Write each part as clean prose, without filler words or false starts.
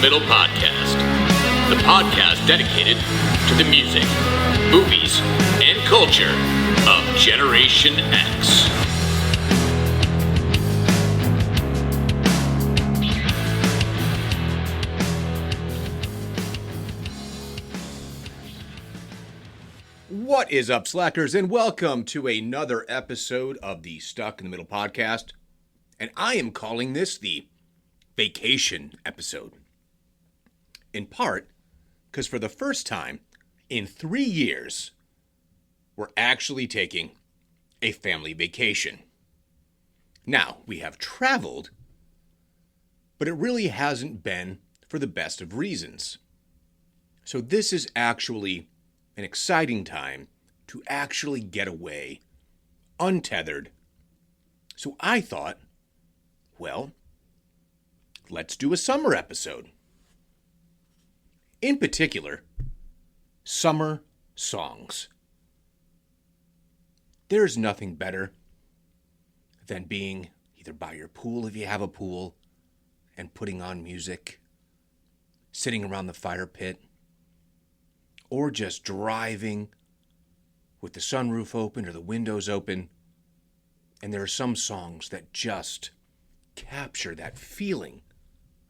Middle Podcast, the podcast dedicated to the music, movies, and culture of Generation X. What is up, slackers, and welcome to another episode of the Stuck in the Middle podcast. And I am calling this the vacation episode. In part, because for the first time in 3 years, we're actually taking a family vacation. Now, we have traveled, but it really hasn't been for the best of reasons. So this is actually an exciting time to actually get away, untethered. So I thought, well, let's do a summer episode. In particular, summer songs. There's nothing better than being either by your pool if you have a pool and putting on music, sitting around the fire pit, or just driving with the sunroof open or the windows open. And there are some songs that just capture that feeling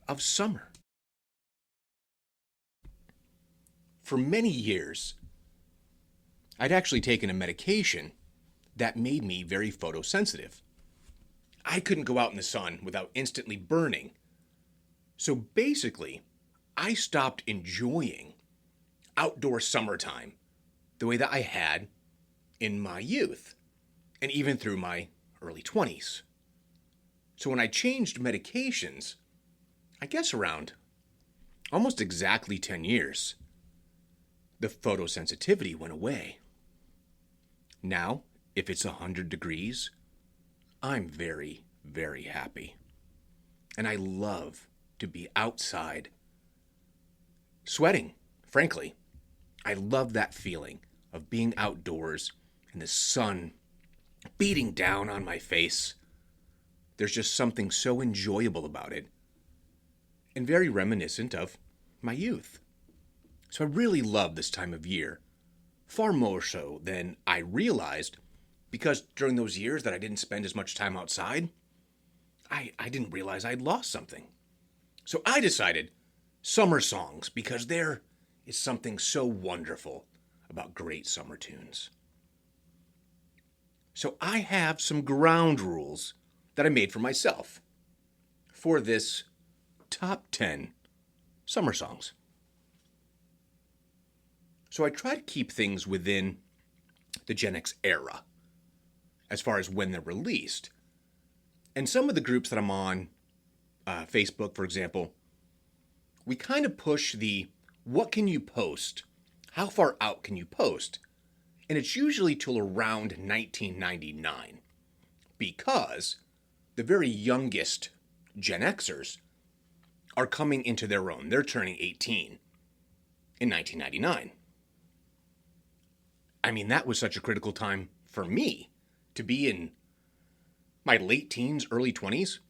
of summer. For many years, I'd actually taken a medication that made me very photosensitive. I couldn't go out in the sun without instantly burning. So basically, I stopped enjoying outdoor summertime the way that I had in my youth and even through my early 20s. So when I changed medications, I guess around almost exactly 10 years, the photosensitivity went away. Now, if it's 100 degrees, I'm very, very happy. And I love to be outside sweating, frankly. I love that feeling of being outdoors and the sun beating down on my face. There's just something so enjoyable about it and very reminiscent of my youth. So I really love this time of year, far more so than I realized, because during those years that I didn't spend as much time outside, I didn't realize I'd lost something. So I decided summer songs, because there is something so wonderful about great summer tunes. So I have some ground rules that I made for myself for this top 10 summer songs. So I try to keep things within the Gen X era as far as when they're released. And some of the groups that I'm on, Facebook, for example, we kind of push the what can you post? How far out can you post? And it's usually till around 1999, because the very youngest Gen Xers are coming into their own. They're turning 18 in 1999. I mean, that was such a critical time for me to be in my late teens, early 20s.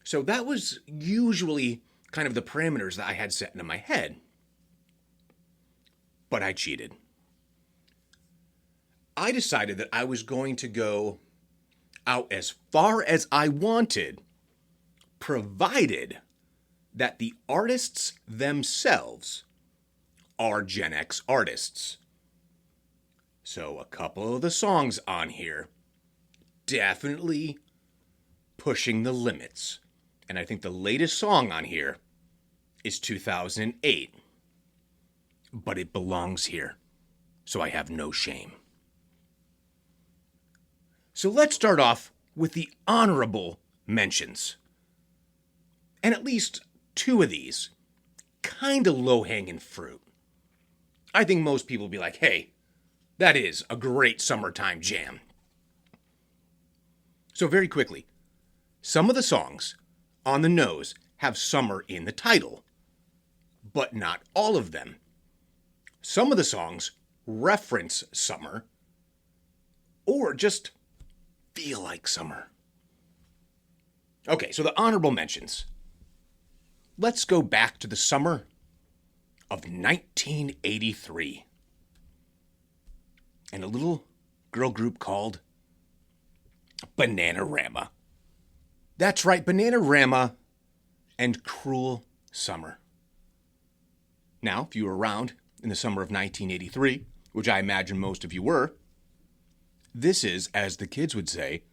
So that was usually kind of the parameters that I had set into my head. But I cheated. I decided that I was going to go out as far as I wanted, provided that the artists themselves are Gen X artists. So a couple of the songs on here definitely pushing the limits. And I think the latest song on here is 2008. But it belongs here, so I have no shame. So let's start off with the honorable mentions. And at least two of these, kind of low-hanging fruit. I think most people will be like, hey, that is a great summertime jam. So very quickly, some of the songs on the nose have summer in the title, but not all of them. Some of the songs reference summer or just feel like summer. Okay, so the honorable mentions. let's go back to the summer of 1983. And a little girl group called Bananarama. That's right, Bananarama and Cruel Summer. Now, if you were around in the summer of 1983, which I imagine most of you were, this is, as the kids would say,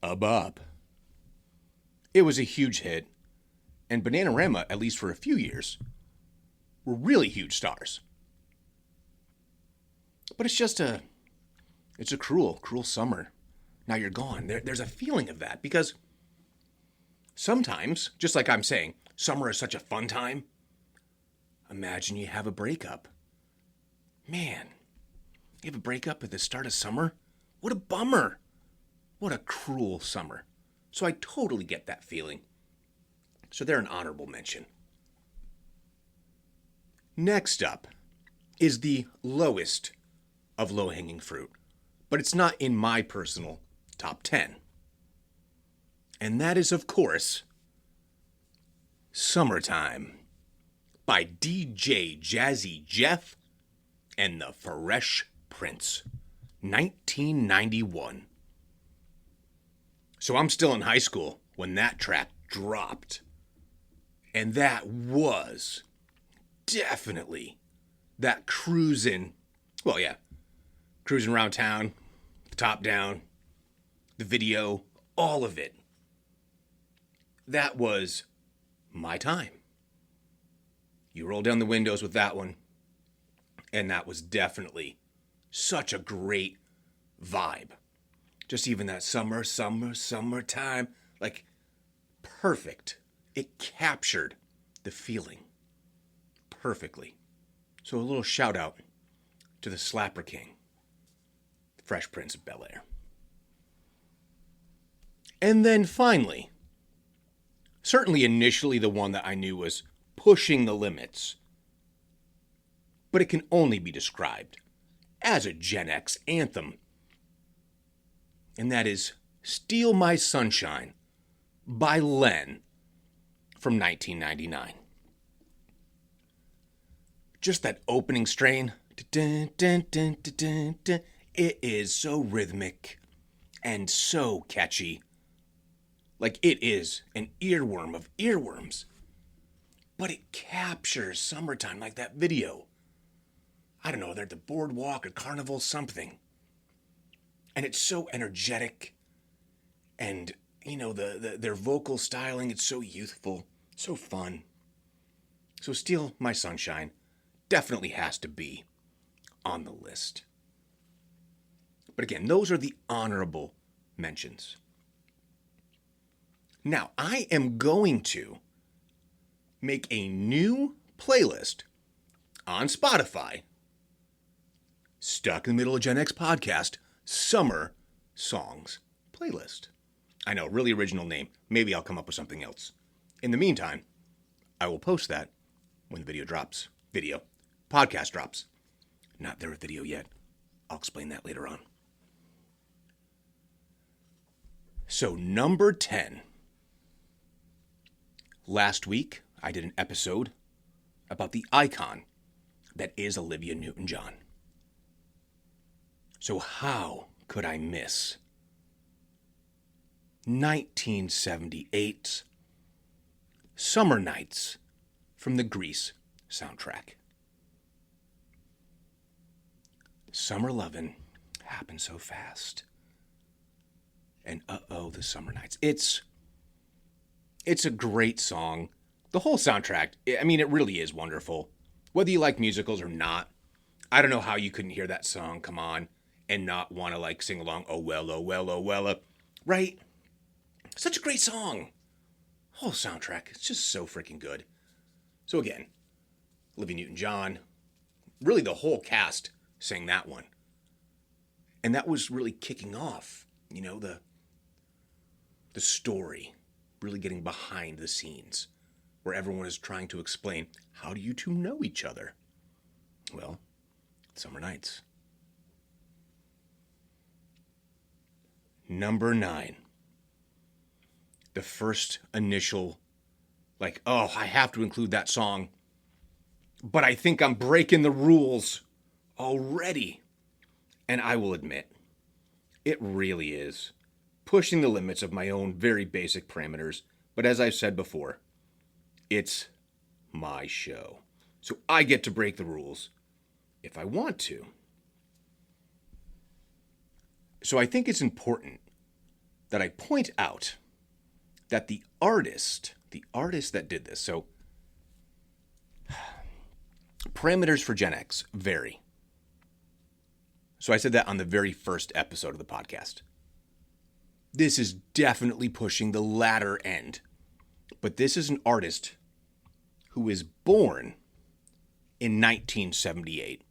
a bop. It was a huge hit, and Bananarama, at least for a few years, were really huge stars. But it's a cruel summer. Now you're gone. There's a feeling of that because sometimes, just like I'm saying, summer is such a fun time. Imagine you have a breakup. Man, you have a breakup at the start of summer? What a bummer. What a cruel summer. So I totally get that feeling. So they're an honorable mention. Next up is the lowest of low-hanging fruit, but it's not in my personal top 10. And that is, of course, Summertime by DJ Jazzy Jeff and the Fresh Prince, 1991. So I'm still in high school when that track dropped. And that was definitely that cruising around town, top down, the video, all of it. That was my time. You roll down the windows with that one, and that was definitely such a great vibe. Just even that summertime, like perfect. It captured the feeling perfectly. So a little shout out to the Slapper King, Fresh Prince of Bel-Air. And then finally, certainly initially the one that I knew was pushing the limits, but it can only be described as a Gen X anthem. And that is Steal My Sunshine by Len from 1999. Just that opening strain, it is so rhythmic and so catchy. Like it is an earworm of earworms. But it captures summertime like that video. I don't know, they're at the boardwalk or carnival, something. And it's so energetic. And, you know, their vocal styling, it's so youthful, so fun. So Steal My Sunshine definitely has to be on the list. But again, those are the honorable mentions. Now, I am going to make a new playlist on Spotify, Stuck in the Middle of Gen X Podcast, Summer Songs Playlist. I know, really original name. Maybe I'll come up with something else. In the meantime, I will post that when the podcast drops. Not there with video yet. I'll explain that later on. So, number 10. Last week, I did an episode about the icon that is Olivia Newton-John. So how could I miss 1978's Summer Nights from the Grease soundtrack? Summer lovin' happened so fast. And the summer nights. It's a great song. The whole soundtrack, I mean, it really is wonderful. Whether you like musicals or not, I don't know how you couldn't hear that song come on and not want to like sing along, oh well, right? Such a great song. Whole soundtrack, it's just so freaking good. So again, Olivia Newton-John, really the whole cast sang that one. And that was really kicking off, you know, the story, really getting behind the scenes, where everyone is trying to explain, how do you two know each other? Well, Summer Nights. Number 9. The first initial Like, oh, I have to include that song. But I think I'm breaking the rules already. And I will admit, it really is pushing the limits of my own very basic parameters. But as I've said before, it's my show. So I get to break the rules if I want to. So I think it's important that I point out that the artist that did this, so parameters for Gen X vary. So I said that on the very first episode of the podcast. This is definitely pushing the latter end. But this is an artist who was born in 1978.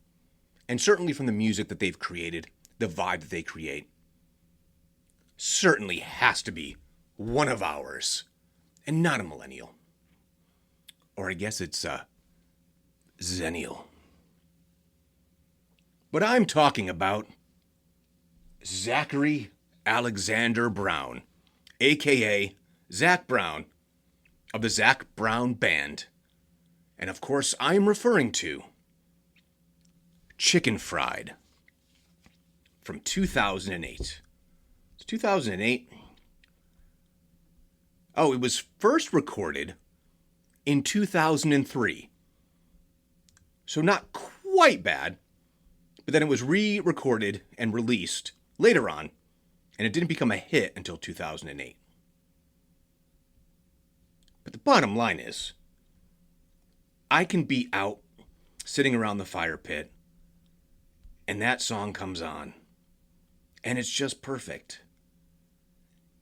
And certainly from the music that they've created, the vibe that they create, certainly has to be one of ours and not a millennial. Or I guess it's Zennial. But I'm talking about Zachary Alexander Brown, a.k.a. Zach Brown of the Zach Brown Band. And of course, I'm referring to Chicken Fried from 2008. It's 2008. Oh, it was first recorded in 2003. So not quite bad, but then it was re-recorded and released later on, and it didn't become a hit until 2008. But the bottom line is, I can be out sitting around the fire pit, and that song comes on, and it's just perfect.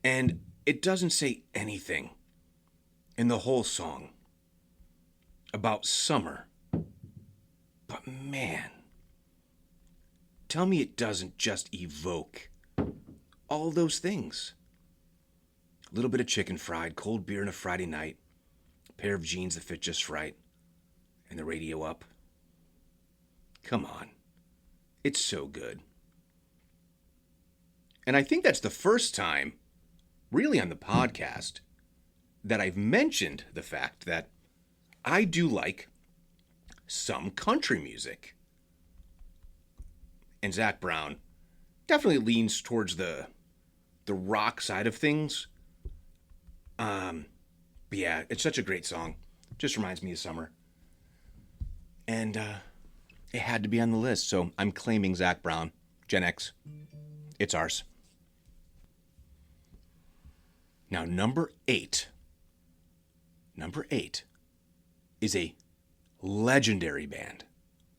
And it doesn't say anything in the whole song about summer. But man, tell me it doesn't just evoke all those things. A little bit of chicken fried, cold beer on a Friday night, a pair of jeans that fit just right, and the radio up. Come on. It's so good. And I think that's the first time, really on the podcast, that I've mentioned the fact that I do like some country music. And Zach Brown definitely leans towards the rock side of things. But yeah, it's such a great song. Just reminds me of summer. And it had to be on the list, so I'm claiming Zach Brown, Gen X. It's ours. Now, number 8 is a legendary band.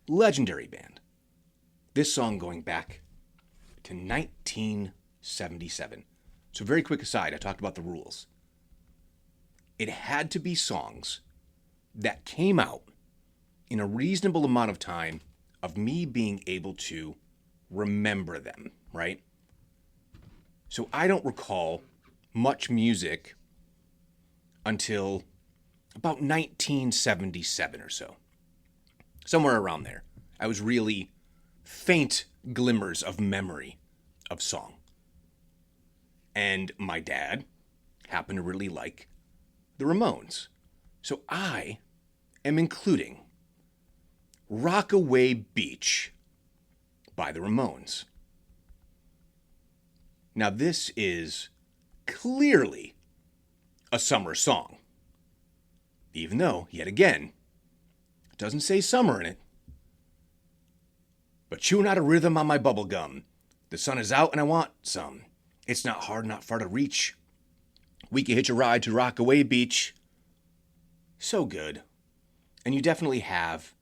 Legendary band. This song going back to 1977. So very quick aside, I talked about the rules. It had to be songs that came out in a reasonable amount of time of me being able to remember them, right? So I don't recall much music until about 1977 or so. Somewhere around there. I was really faint glimmers of memory of song. And my dad happened to really like the Ramones. So I am including Rockaway Beach by the Ramones. Now this is clearly a summer song. Even though, yet again, it doesn't say summer in it. But chewing out a rhythm on my bubble gum. The sun is out and I want some. It's not hard, not far to reach. We can hitch a ride to Rockaway Beach. So good. And you definitely have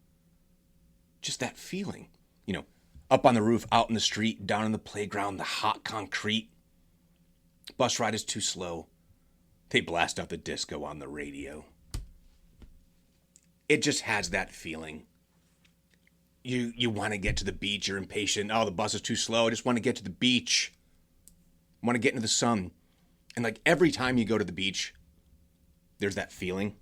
just that feeling. You know, up on the roof, out in the street, down in the playground, the hot concrete. Bus ride is too slow. They blast out the disco on the radio. It just has that feeling. You want to get to the beach, you're impatient. Oh, the bus is too slow. I just want to get to the beach. I want to get into the sun. And like every time you go to the beach, there's that feeling.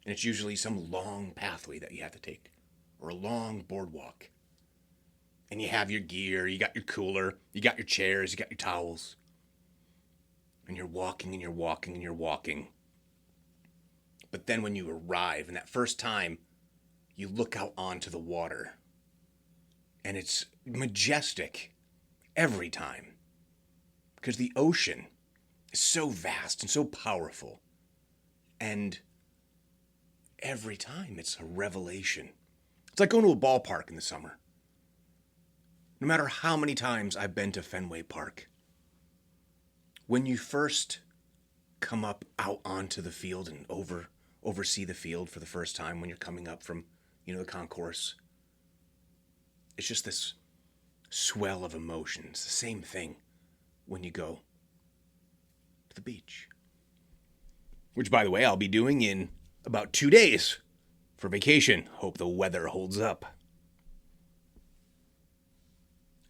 And it's usually some long pathway that you have to take. Or a long boardwalk. And you have your gear, you got your cooler, you got your chairs, you got your towels. And you're walking and you're walking and you're walking. But then when you arrive, and that first time, you look out onto the water, and it's majestic every time. Because the ocean is so vast and so powerful. And every time it's a revelation. It's like going to a ballpark in the summer. No matter how many times I've been to Fenway Park, when you first come up out onto the field and oversee the field for the first time when you're coming up from, the concourse, it's just this swell of emotions. The same thing when you go to the beach. Which, by the way, I'll be doing in about 2 days for vacation. Hope the weather holds up.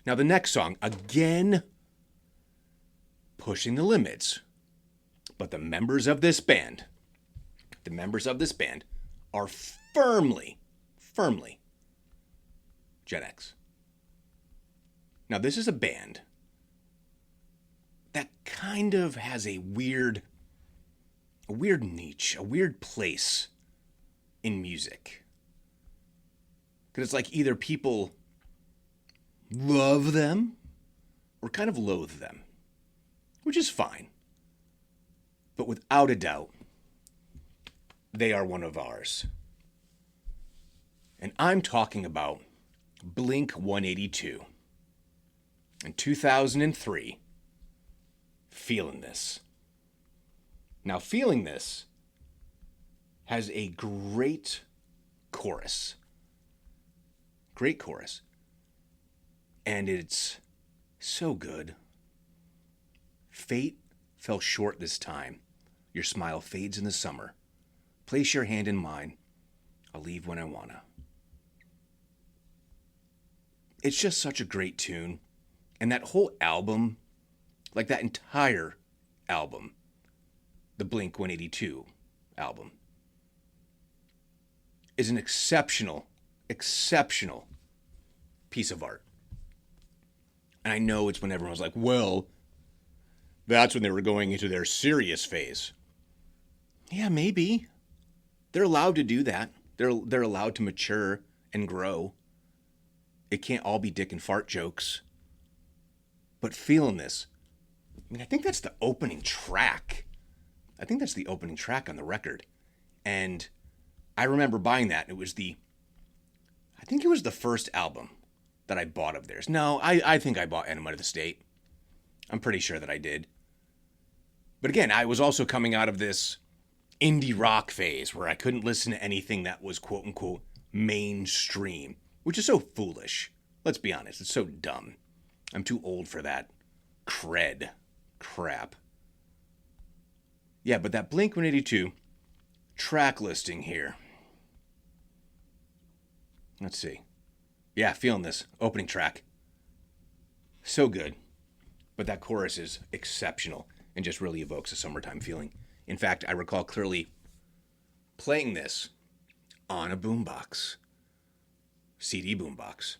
Now, the next song, again, pushing the limits. But the members of this band are firmly Gen X. Now, this is a band that kind of has a weird niche, a weird place in music. Because it's like either people love them or kind of loathe them, which is fine. But without a doubt, they are one of ours. And I'm talking about Blink 182. In 2003, Feeling This. Now, Feeling This has a great chorus. Great chorus. And it's so good. Fate fell short this time. Your smile fades in the summer. Place your hand in mine. I'll leave when I wanna. It's just such a great tune. And that whole album, like that entire album, the Blink 182 album, is an exceptional piece of art. And I know it's when everyone was like, well, that's when they were going into their serious phase. Yeah, maybe. They're allowed to do that. They're allowed to mature and grow. It can't all be dick and fart jokes. But Feeling This, I think that's the opening track. I think that's the opening track on the record. And I remember buying that. I think it was the first album that I bought of theirs. No, I think I bought Enema of the State. I'm pretty sure that I did. But again, I was also coming out of this indie rock phase where I couldn't listen to anything that was quote unquote mainstream, which is so foolish. Let's be honest, it's so dumb. I'm too old for that cred crap. Yeah, but that Blink 182 track listing here. Let's see. Yeah, Feeling This opening track. So good. But that chorus is exceptional and just really evokes a summertime feeling. In fact, I recall clearly playing this on a boombox, CD boombox,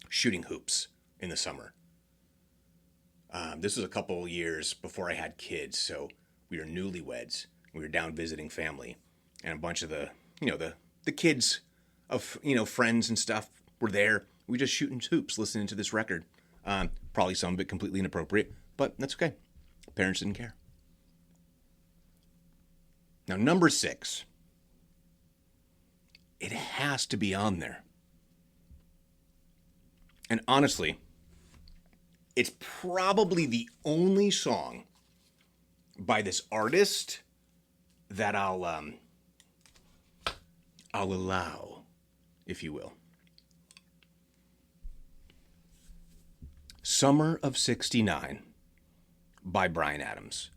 shooting hoops in the summer. This was a couple years before I had kids, so we were newlyweds. We were down visiting family, and a bunch of the kids of, friends and stuff were there. We just shooting hoops, listening to this record. Probably some of it completely inappropriate, but that's okay. Parents didn't care. Now, number 6. It has to be on there. And honestly, it's probably the only song by this artist that I'll allow, if you will. Summer of '69 by Bryan Adams.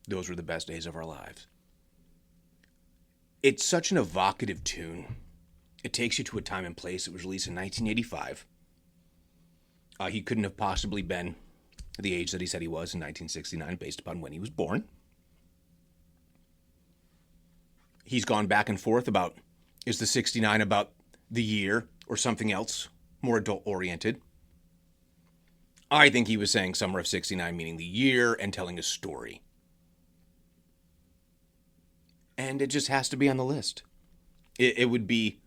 Those were the best days of our lives. It's such an evocative tune. It takes you to a time and place. It was released in 1985. He couldn't have possibly been the age that he said he was in 1969 based upon when he was born. He's gone back and forth about, is the 69 about the year or something else, more adult-oriented? I think he was saying summer of '69 meaning the year and telling a story. and it just has to be on the list. It would be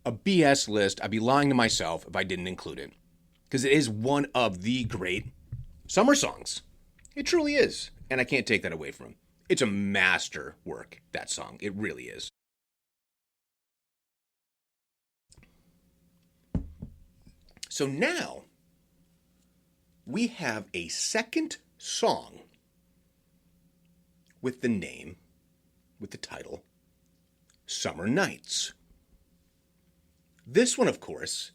a BS list. I'd be lying to myself if I didn't include it, because it is one of the great summer songs. It truly is, and I can't take that away from him. It's a master work, that song. It really is. So now we have a second song with the title, Summer Nights. This one, of course,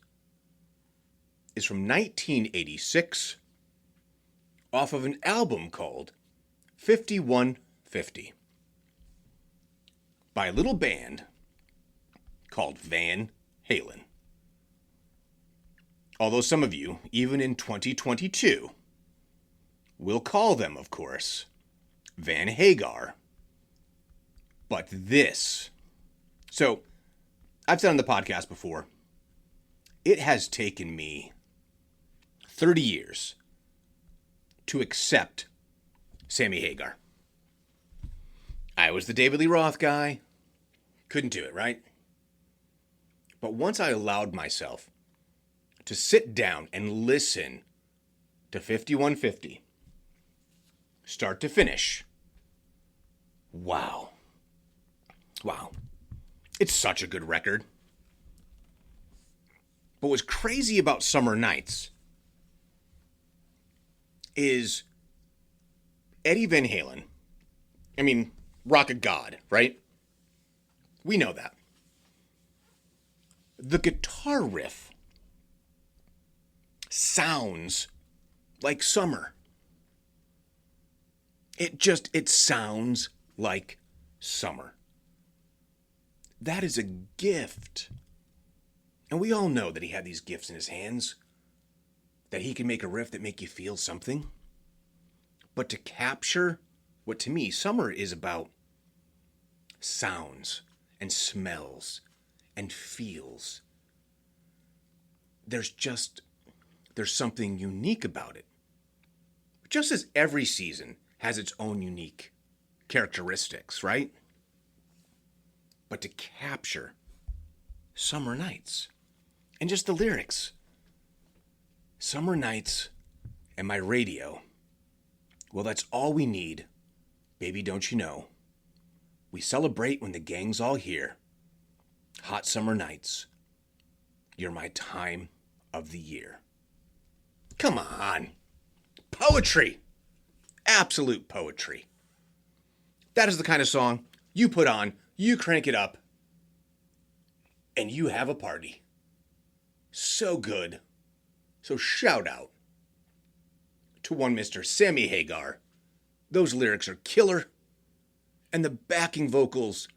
is from 1986, off of an album called 5150, by a little band called Van Halen. Although some of you, even in 2022, will call them, of course, Van Hagar. But this... So, I've said on the podcast before, it has taken me 30 years to accept Sammy Hagar. I was the David Lee Roth guy. Couldn't do it, right? But once I allowed myself to sit down and listen to 5150, start to finish, wow. It's such a good record. But what's crazy about Summer Nights is Eddie Van Halen, rock of God, right? We know that. The guitar riff sounds like summer. It sounds like summer. That is a gift. And we all know that he had these gifts in his hands, that he can make a riff that make you feel something. But to capture what to me summer is about, sounds and smells and feels, there's something unique about it. Just as every season has its own unique characteristics, right? But to capture Summer Nights and just the lyrics, Summer Nights and my radio, well, that's all we need, baby, don't you know? We celebrate when the gang's all here. Hot summer nights, you're my time of the year. Come on. Poetry. Absolute poetry. That is the kind of song you put on, you crank it up, and you have a party. So good. So shout out to one Mr. Sammy Hagar. Those lyrics are killer. And the backing vocals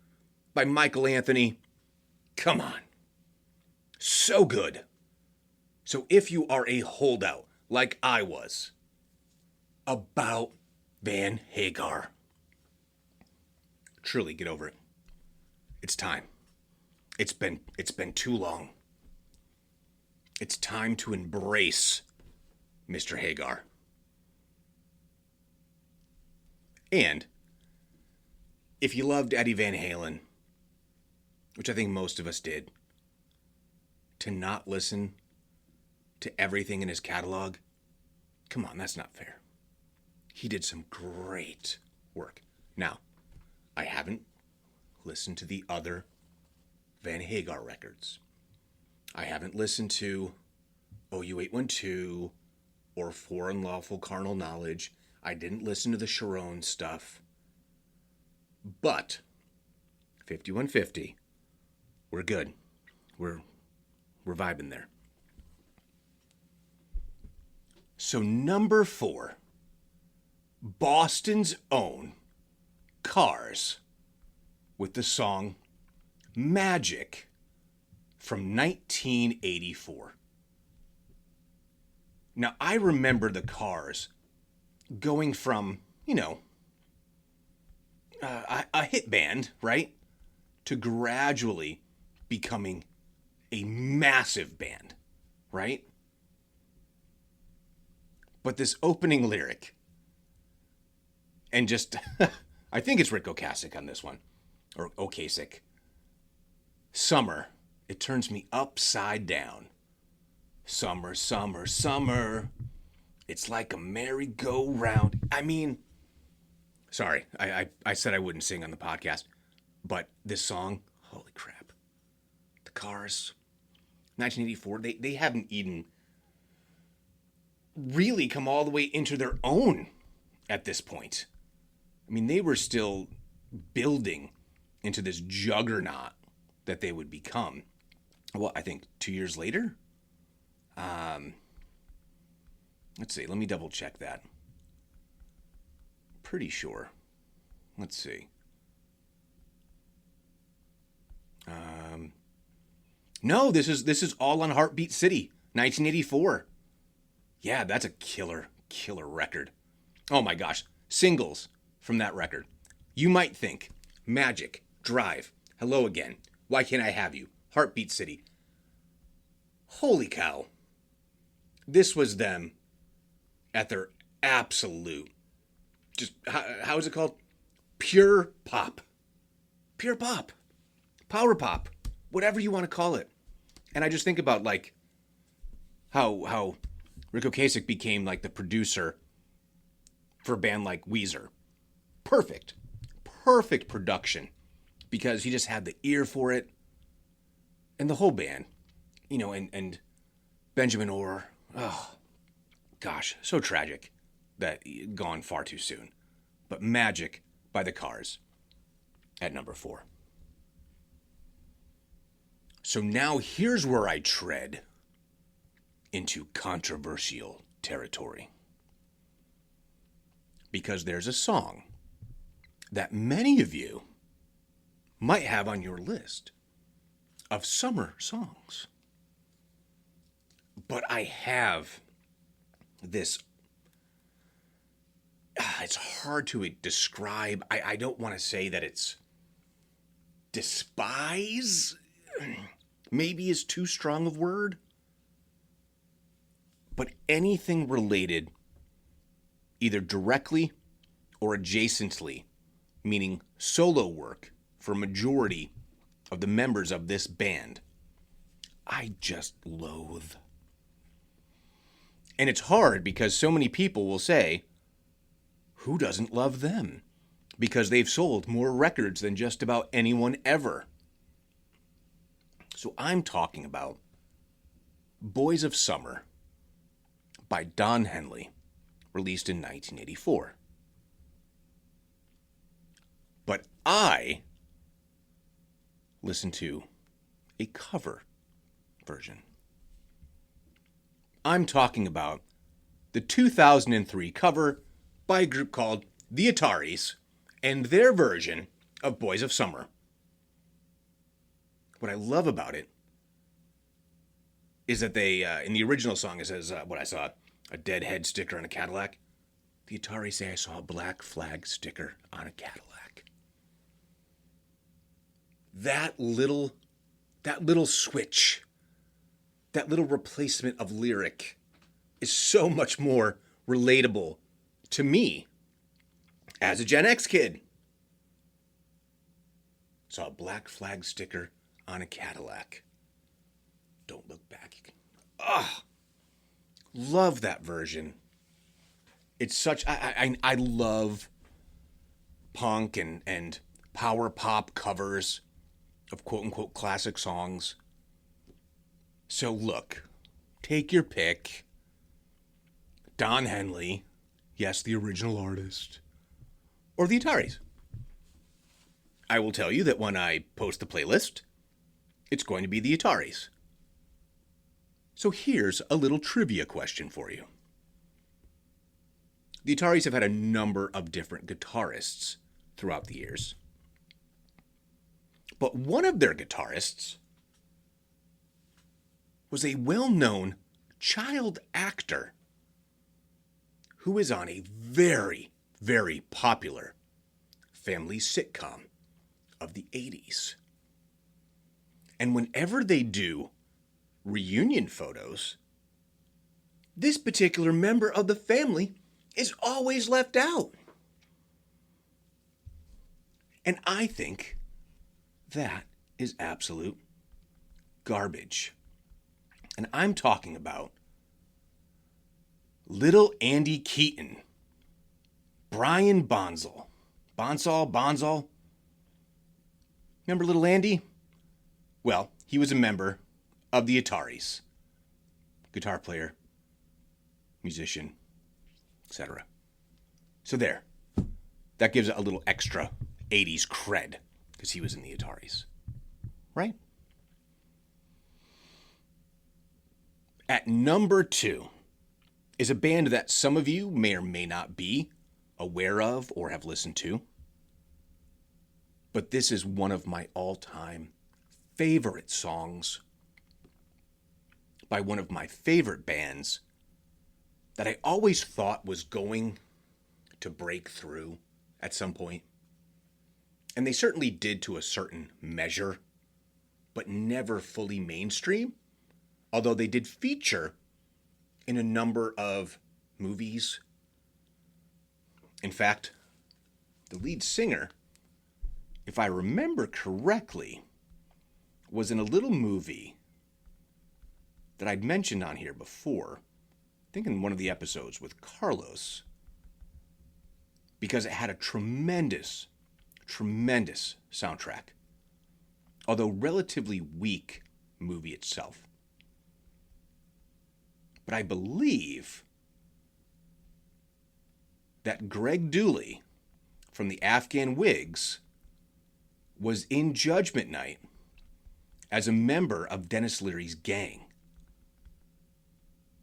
by Michael Anthony. Come on. So good. So if you are a holdout, like I was, about Van Hagar, truly get over it. It's time. It's been too long. It's time to embrace Mr. Hagar. And if you loved Eddie Van Halen, which I think most of us did, to not listen to everything in his catalog, come on, that's not fair. He did some great work. Now, I haven't listened to the other Van Hagar records. I haven't listened to OU 812 or For Unlawful Carnal Knowledge. I didn't listen to the Sharon stuff. But 5150, we're good. We're vibing there. So number 4, Boston's own Cars with the song Magic from 1984. Now, I remember the Cars going from, a hit band, right, to gradually becoming a massive band, right? But this opening lyric, and just, I think it's Rick Ocasek on this one, or Okasik. Summer, it turns me upside down. Summer, summer, summer. It's like a merry-go-round. I mean, sorry, I said I wouldn't sing on the podcast, but this song, holy crap. The Cars, 1984, they haven't even really come all the way into their own at this point. I mean, they were still building into this juggernaut that they would become. Well, I think 2 years later? Let's see. Let me double check that. Pretty sure. Let's see. No, this is all on Heartbeat City, 1984. Yeah, that's a killer record. Oh my gosh. Singles from that record. You might think Magic, Drive, Hello Again, Why Can't I Have You, Heartbeat City. Holy cow. This was them at their absolute, just, how is it called? Pure pop. Pure pop. Power pop. Whatever you want to call it. And I just think about, like, how Rick Ocasek became, like, the producer for a band like Weezer. Perfect production, because he just had the ear for it, and the whole band, you know, and Benjamin Orr. Oh gosh, so tragic that gone far too soon. But Magic by the Cars at number 4. So now here's where I tread into controversial territory, because there's a song that many of you might have on your list of summer songs. But I have this, it's hard to describe. I don't want to say that it's despise, maybe is too strong of word, but anything related either directly or adjacently, meaning solo work for a majority of the members of this band, I just loathe. And it's hard because so many people will say, who doesn't love them? Because they've sold more records than just about anyone ever. So I'm talking about Boys of Summer by Don Henley, released in 1984. But I listened to a cover version. I'm talking about the 2003 cover by a group called The Ataris and their version of Boys of Summer. What I love about it is that they, in the original song, it says, what I saw, a dead head sticker on a Cadillac. The Ataris say, I saw a black flag sticker on a Cadillac. That little switch, that little replacement of lyric is so much more relatable to me as a Gen X kid. Saw a black flag sticker on a Cadillac. Don't look back. Love that version. It's such, I love punk and power pop covers of quote-unquote classic songs. So look, take your pick. Don Henley, yes, the original artist, or the Ataris. I will tell you that when I post the playlist, it's going to be the Ataris. So here's a little trivia question for you. The Ataris have had a number of different guitarists throughout the years. But one of their guitarists was a well-known child actor who is on a very, very popular family sitcom of the 80s. And whenever they do reunion photos, this particular member of the family is always left out. And I think That is absolute garbage. And I'm talking about little Andy Keaton, Brian Bonsall. Remember little Andy? Well, he was a member of the Ataris. Guitar player, musician, etc. So there. That gives it a little extra 80s cred because he was in the Ataris. Right? At number 2 is a band that some of you may or may not be aware of or have listened to. But this is one of my all-time favorite songs by one of my favorite bands that I always thought was going to break through at some point. And they certainly did to a certain measure, but never fully mainstream. Although they did feature in a number of movies. In fact, the lead singer, if I remember correctly, was in a little movie that I'd mentioned on here before. I think in one of the episodes with Carlos. Because it had a tremendous soundtrack. Although relatively weak movie itself. But I believe that Greg Dooley from the Afghan Whigs was in Judgment Night as a member of Dennis Leary's gang.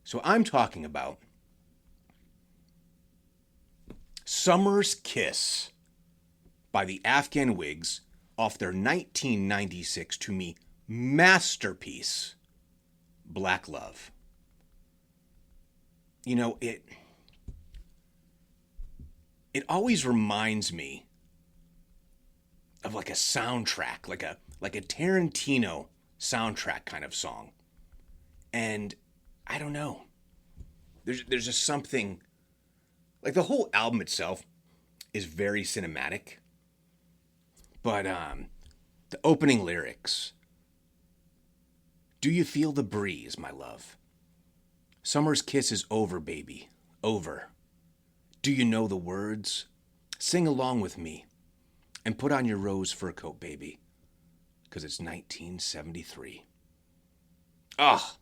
So I'm talking about Summer's Kiss by the Afghan Whigs off their 1996, to me, masterpiece, Black Love. You know, it always reminds me of like a soundtrack, like a Tarantino soundtrack kind of song. And I don't know. There's just something, like the whole album itself is very cinematic. But the opening lyrics, do you feel the breeze, my love? Summer's kiss is over, baby, over. Do you know the words? Sing along with me and put on your rose fur coat, baby, because it's 1973. Ah,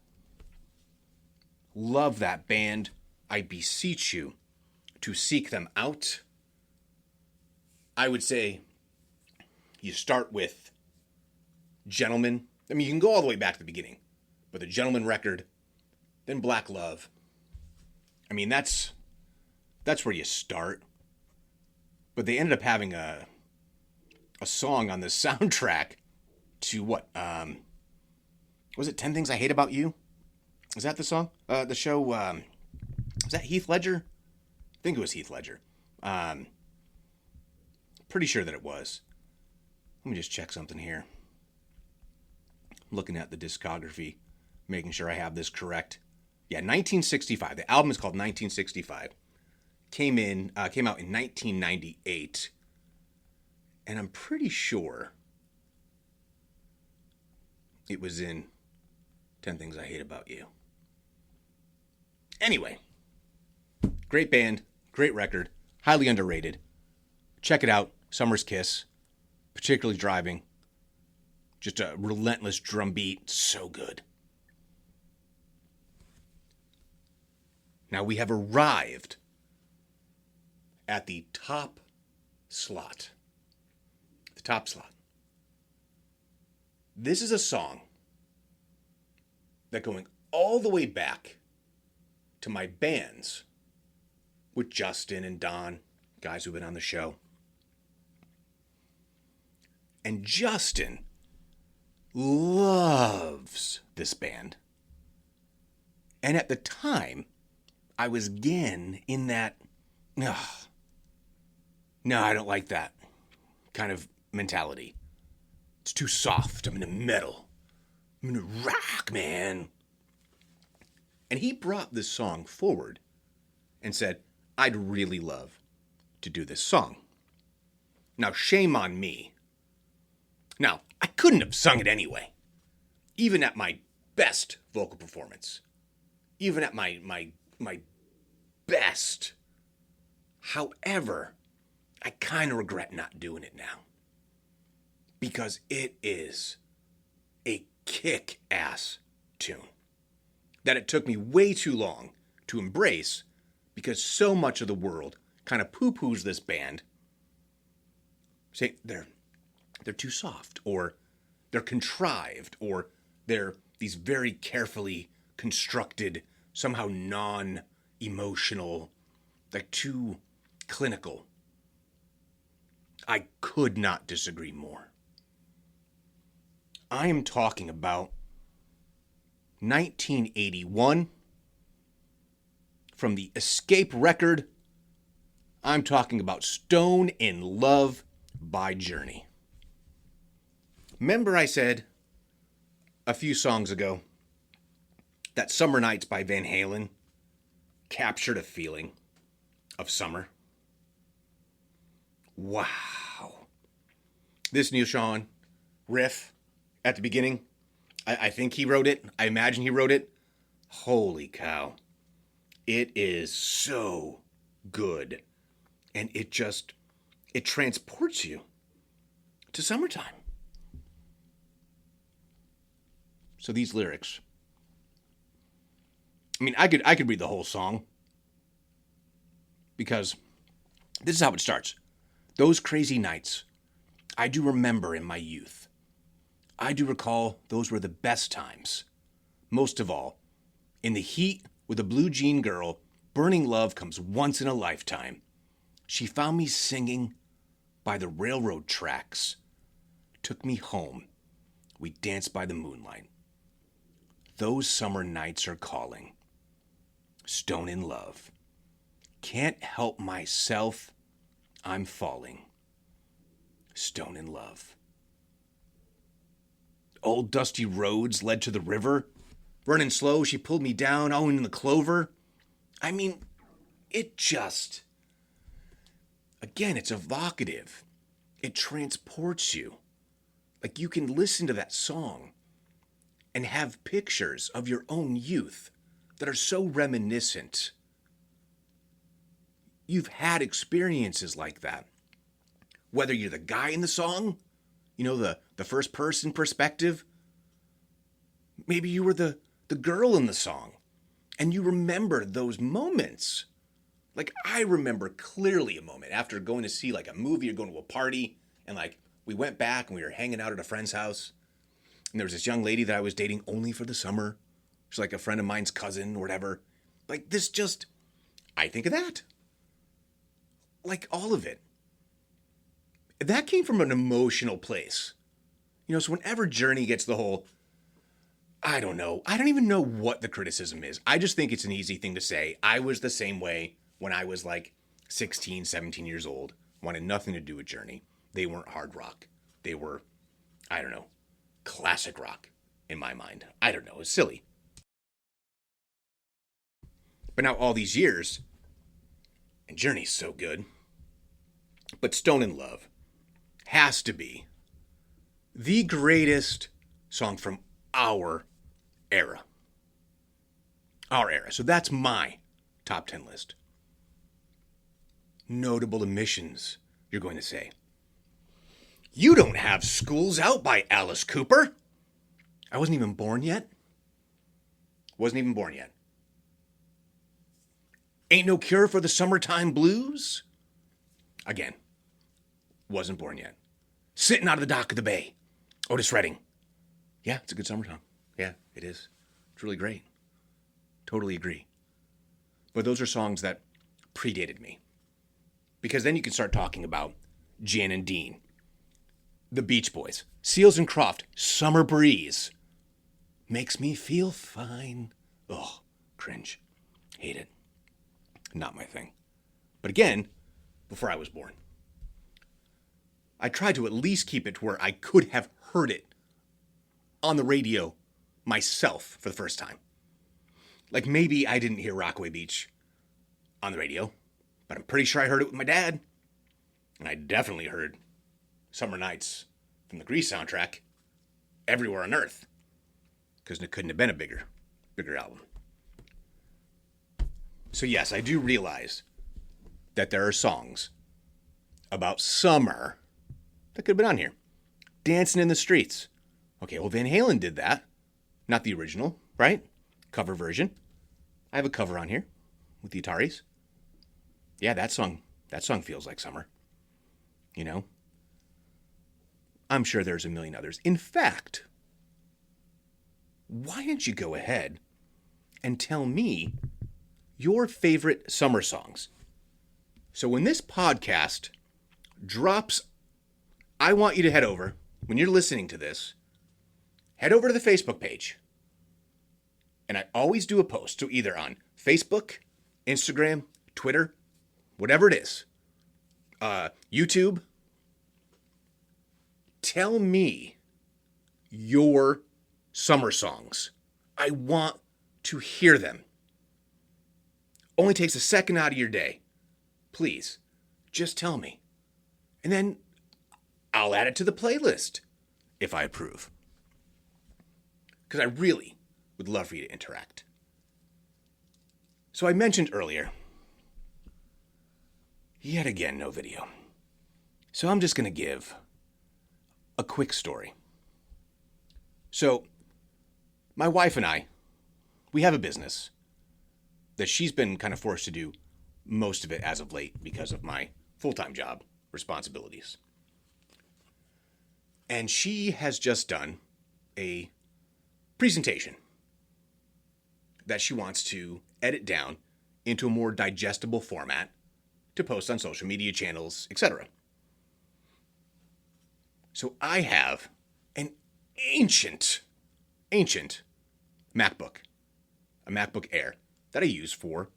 love that band. I beseech you to seek them out. I would say you start with Gentleman. I mean, you can go all the way back to the beginning, but the Gentleman record, then Black Love. I mean, that's where you start. But they ended up having a song on the soundtrack to what? Was it 10 Things I Hate About You? Is that the song? The show, was that Heath Ledger? I think it was Heath Ledger. Pretty sure that it was. Let me just check something here. I'm looking at the discography, making sure I have this correct. Yeah, 1965. The album is called 1965. Came out in 1998. And I'm pretty sure it was in 10 Things I Hate About You. Anyway, great band, great record, highly underrated. Check it out, Summer's Kiss, particularly driving. Just a relentless drum beat, so good. Now we have arrived at the top slot. The top slot. This is a song that, going all the way back to my bands with Justin and Don, guys who've been on the show. And Justin loves this band. And at the time, I was again in that, no, I don't like that kind of mentality. It's too soft. I'm into metal. I'm into rock, man. And he brought this song forward and said, I'd really love to do this song. Now, shame on me Now, I couldn't have sung it anyway. Even at my best vocal performance. Even at my best. However, I kind of regret not doing it now. Because it is a kick-ass tune that it took me way too long to embrace because so much of the world kind of poo-poos this band. Say they're too soft, or they're contrived, or they're these very carefully constructed, somehow non-emotional, like too clinical. I could not disagree more. I am talking about 1981 from the Escape record. I'm talking about Stone in Love by Journey. Remember I said a few songs ago that Summer Nights by Van Halen captured a feeling of summer? Wow. This Neil Sean riff at the beginning, I think he wrote it. I imagine he wrote it. Holy cow. It is so good. And it transports you to summertime. So these lyrics. I mean, I could read the whole song. Because this is how it starts. Those crazy nights I do remember in my youth. I do recall those were the best times. Most of all, in the heat with a blue jean girl, burning love comes once in a lifetime. She found me singing by the railroad tracks, took me home. We danced by the moonlight. Those summer nights are calling. Stone in love. Can't help myself. I'm falling. Stone in love. Old dusty roads led to the river. Running slow, she pulled me down, all in the clover. I mean, it just... Again, it's evocative. It transports you. Like you can listen to that song and have pictures of your own youth that are so reminiscent. You've had experiences like that. Whether you're the guy in the song, you know, the first person perspective. Maybe you were the girl in the song and you remember those moments. Like I remember clearly a moment after going to see like a movie or going to a party, and like we went back and we were hanging out at a friend's house, and there was this young lady that I was dating only for the summer. She's like a friend of mine's cousin or whatever. Like this just, I think of that. Like all of it. That came from an emotional place. You know, so whenever Journey gets the whole, I don't know. I don't even know what the criticism is. I just think it's an easy thing to say. I was the same way when I was like 16, 17 years old. Wanted nothing to do with Journey. They weren't hard rock. They were, I don't know, classic rock in my mind. I don't know. It's silly. But now all these years, and Journey's so good. But Stone in Love has to be the greatest song from our era. Our era. So that's my top 10 list. Notable omissions, you're going to say. You Don't Have Schools Out by Alice Cooper. I wasn't even born yet. Ain't No Cure for the Summertime Blues. Again, wasn't born yet. Sitting out of the Dock of the Bay. Otis Redding. Yeah, it's a good summer song. Yeah, it is. It's really great. Totally agree. But those are songs that predated me. Because then you can start talking about Jan and Dean, the Beach Boys, Seals and Croft, Summer Breeze. Makes me feel fine. Oh, cringe. Hate it. Not my thing. But again, before I was born. I tried to at least keep it to where I could have heard it on the radio myself for the first time. Like maybe I didn't hear Rockaway Beach on the radio, but I'm pretty sure I heard it with my dad. And I definitely heard Summer Nights from the Grease soundtrack, Everywhere on Earth, because it couldn't have been a bigger album. So yes, I do realize that there are songs about summer that could have been on here. Dancing in the Streets. Okay, well, Van Halen did that. Not the original, right? Cover version. I have a cover on here with the Ataris. Yeah, that song feels like summer. You know? I'm sure there's a million others. In fact, why don't you go ahead and tell me your favorite summer songs? So when this podcast drops, I want you to head over, when you're listening to this, head over to the Facebook page. And I always do a post, so either on Facebook, Instagram, Twitter, whatever it is, YouTube. Tell me your summer songs. I want to hear them. Only takes a second out of your day. Please, just tell me. And then I'll add it to the playlist if I approve. Because I really would love for you to interact. So I mentioned earlier, yet again, no video. So I'm just going to give a quick story. So my wife and I, we have a business that she's been kind of forced to do most of it as of late because of my full-time job responsibilities. And she has just done a presentation that she wants to edit down into a more digestible format to post on social media channels, etc. So I have an ancient MacBook, a MacBook Air that I use for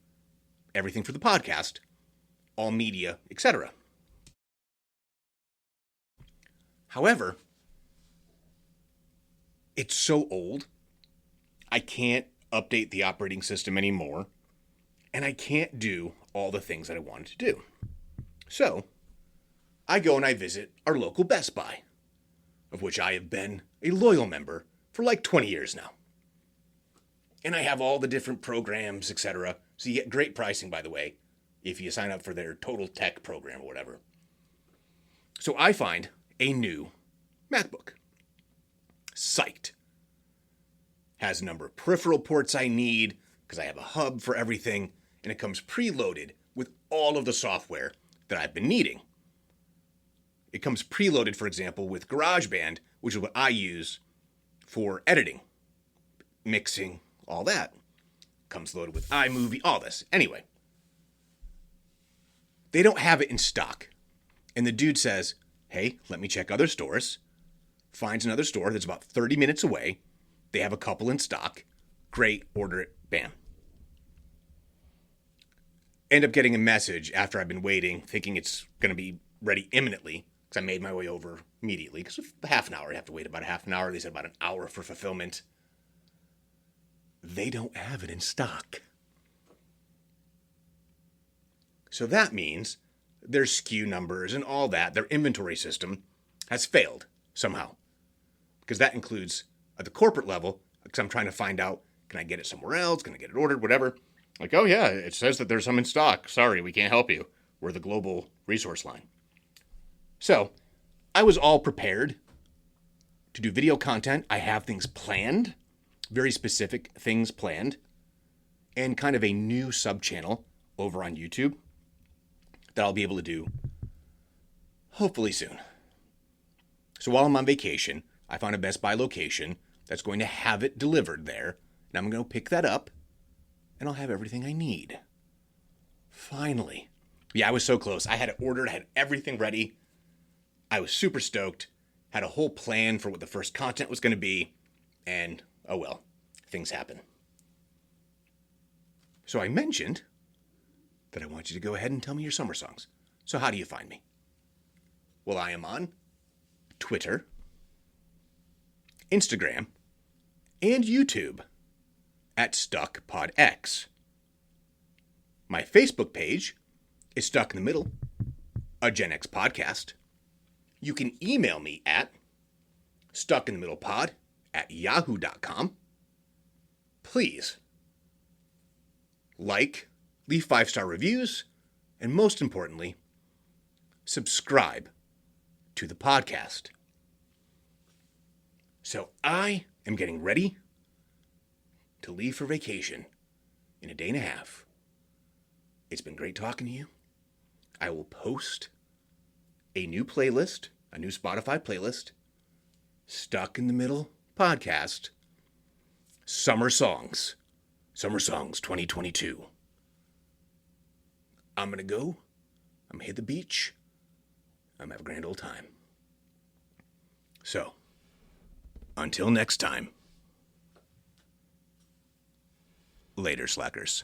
everything for the podcast, all media, etc. However, it's so old, I can't update the operating system anymore, and I can't do all the things that I wanted to do. So, I go and I visit our local Best Buy, of which I have been a loyal member for like 20 years now. And I have all the different programs, etc. So you get great pricing, by the way, if you sign up for their Total Tech program or whatever. So I find a new MacBook. Psyched. Has a number of peripheral ports I need, because I have a hub for everything, and it comes preloaded with all of the software that I've been needing. It comes preloaded, for example, with GarageBand, which is what I use for editing, mixing, all that. Comes loaded with iMovie, all this. Anyway, they don't have it in stock. And the dude says, hey, let me check other stores. Finds another store that's about 30 minutes away. They have a couple in stock. Great, order it, bam. End up getting a message after I've been waiting, thinking it's going to be ready imminently, because I made my way over immediately. Because half an hour, I have to wait about a half an hour. They said about an hour for fulfillment. They don't have it in stock. So that means their SKU numbers and all that, their inventory system has failed somehow. Because that includes at the corporate level, because I'm trying to find out, can I get it somewhere else? Can I get it ordered? Whatever. Like, oh yeah, it says that there's some in stock. Sorry, we can't help you. We're the global resource line. So I was all prepared to do video content. I have things planned, very specific things planned, and kind of a new sub-channel over on YouTube that I'll be able to do hopefully soon. So while I'm on vacation, I found a Best Buy location that's going to have it delivered there, and I'm going to pick that up, and I'll have everything I need. Finally. Yeah, I was so close. I had it ordered, I had everything ready. I was super stoked, had a whole plan for what the first content was going to be, and oh well, things happen. So I mentioned that I want you to go ahead and tell me your summer songs. So how do you find me? Well, I am on Twitter, Instagram, and YouTube at StuckPodX. My Facebook page is Stuck in the Middle, a Gen X podcast. You can email me at stuckinthemiddlepod@yahoo.com. Please like, leave 5-star reviews, and most importantly, subscribe to the podcast. So I am getting ready to leave for vacation in a day and a half. It's been great talking to you. I will post a new playlist, a new Spotify playlist, Stuck in the Middle Podcast, Summer Songs 2022. I'm going to go. I'm going to hit the beach. I'm going to have a grand old time. So, until next time. Later, slackers.